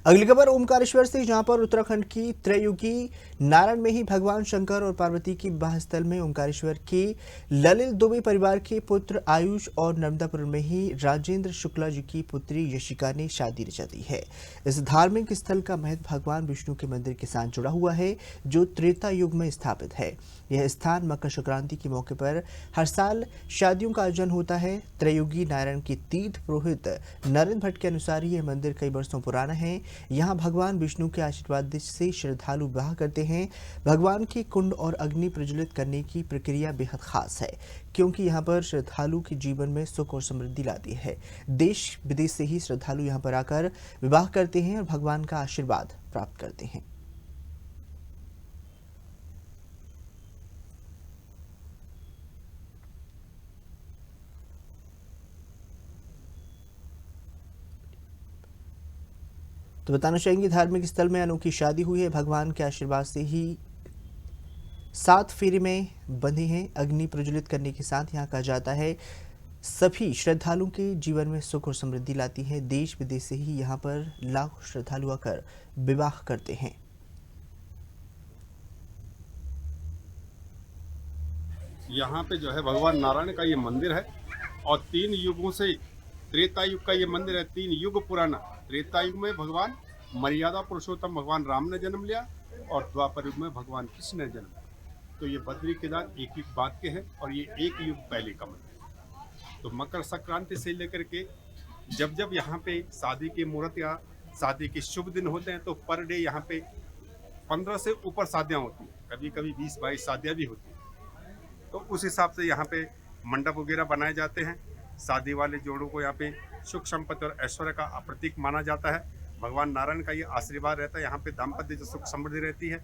अगली खबर ओमकारेश्वर से, जहां पर उत्तराखंड की त्रैयुगी नारायण में ही भगवान शंकर और पार्वती की विवाह स्थल में ओमकारेश्वर की ललित दुबे परिवार के पुत्र आयुष और नर्मदापुर में ही राजेंद्र शुक्ला जी की पुत्री यशिका ने शादी रचा दी है। इस धार्मिक स्थल का महत्व भगवान विष्णु के मंदिर के साथ जुड़ा हुआ है, जो त्रेता युग में स्थापित है। यह स्थान मकर संक्रांति के मौके पर हर साल शादियों का आयोजन होता है। त्रैयुगी नारायण के तीर्थ पुरोहित नरेंद्र भट्ट के अनुसार यह मंदिर कई वर्षों पुराना है। यहाँ भगवान विष्णु के आशीर्वाद से श्रद्धालु विवाह करते हैं। भगवान के कुंड और अग्नि प्रज्वलित करने की प्रक्रिया बेहद खास है, क्योंकि यहाँ पर श्रद्धालु के जीवन में सुख और समृद्धि लाती है। देश विदेश से ही श्रद्धालु यहाँ पर आकर विवाह करते हैं और भगवान का आशीर्वाद प्राप्त करते हैं। तो बताना चाहेंगे, धार्मिक स्थल में अनोखी शादी हुई है। भगवान के आशीर्वाद से ही 7 फेरे में बंधे हैं। अग्नि प्रज्वलित करने के साथ यहाँ कहा जाता है सभी श्रद्धालुओं के जीवन में सुख और समृद्धि लाती है। देश विदेश से ही यहाँ पर लाखों श्रद्धालु आकर विवाह करते हैं। यहाँ पे जो है भगवान नारायण का ये मंदिर है और 3 युगों से त्रेता युग का ये मंदिर है। 3 युग पुराना। त्रेता युग में भगवान मर्यादा पुरुषोत्तम भगवान राम ने जन्म लिया और द्वापर युग में भगवान कृष्ण ने जन्म लिया। तो ये बद्री केदार एक बात के हैं और ये एक युग पहले का मंदिर है। तो मकर संक्रांति से लेकर के जब यहाँ पे शादी की मुहूर्त या शादी के शुभ दिन होते हैं तो पर डे यहाँ पे 15 से ऊपर शादियाँ होती हैं, कभी कभी 20-22 शादियाँ भी होती हैं। तो उस हिसाब से यहाँ पे मंडप वगैरह बनाए जाते हैं। शादी वाले जोड़ों को यहाँ पे सुख संपत्ति और ऐश्वर्य का प्रतीक माना जाता है। भगवान नारायण का ये आशीर्वाद रहता है, यहाँ पे दाम्पत्य जो सुख समृद्धि रहती है।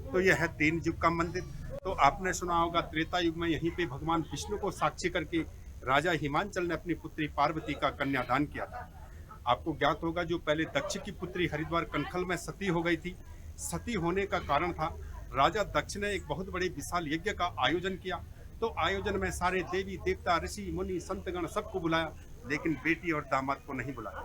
तो यह है 3 युग का मंदिर। तो आपने सुना होगा त्रेता युग में यहीं पे भगवान विष्णु को साक्षी करके राजा हिमांचल ने अपनी पुत्री पार्वती का कन्यादान किया था। आपको ज्ञात होगा जो पहले दक्ष की पुत्री हरिद्वार कनखल में सती हो गई थी। सती होने का कारण था राजा दक्ष ने एक बहुत बड़े विशाल यज्ञ का आयोजन किया। तो आयोजन में सारे देवी देवता ऋषि मुनि संतगण सबको बुलाया, लेकिन बेटी और दामाद को नहीं बुलाया।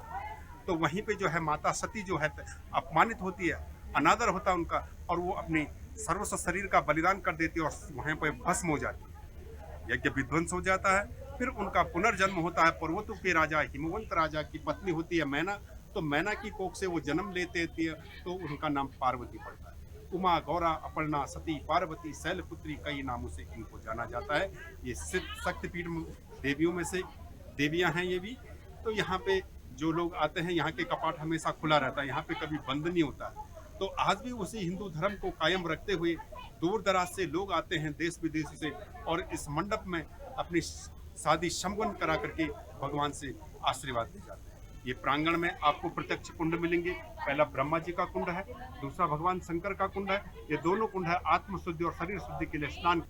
तो वहीं पे जो है माता सती जो है अपमानित होती है, अनादर होता है उनका, और वो अपनी सर्वस्व शरीर का बलिदान कर देती है और वहीं पे भस्म हो जाती है। यज्ञ विध्वंस हो जाता है। फिर उनका पुनर्जन्म होता है। पर्वतों के राजा हिमवंत राजा की पत्नी होती है मैना। तो मैना की कोख से वो जन्म लेते हैं, तो उनका नाम पार्वती पड़ता है। उमा, गौरा, अपर्णा, सती, पार्वती, शैलपुत्री कई नामों से इनको जाना जाता है। ये शक्तिपीठ देवियों में से देवियां हैं ये भी। तो यहाँ पे जो लोग आते हैं, यहाँ के कपाट हमेशा खुला रहता है, यहाँ पे कभी बंद नहीं होता है। तो आज भी उसी हिंदू धर्म को कायम रखते हुए दूर दराज से लोग आते हैं, देश विदेश से, और इस मंडप में अपनी शादी संपन्न करा करके भगवान से आशीर्वाद ले जाते हैं। ये प्रांगण में आपको प्रत्यक्ष कुंड मिलेंगे। पहला ब्रह्मा जी का कुंड है, दूसरा भगवान शंकर का कुंड है। ये दोनों कुंड है आत्म शुद्धि और शरीर शुद्धि के लिए स्नान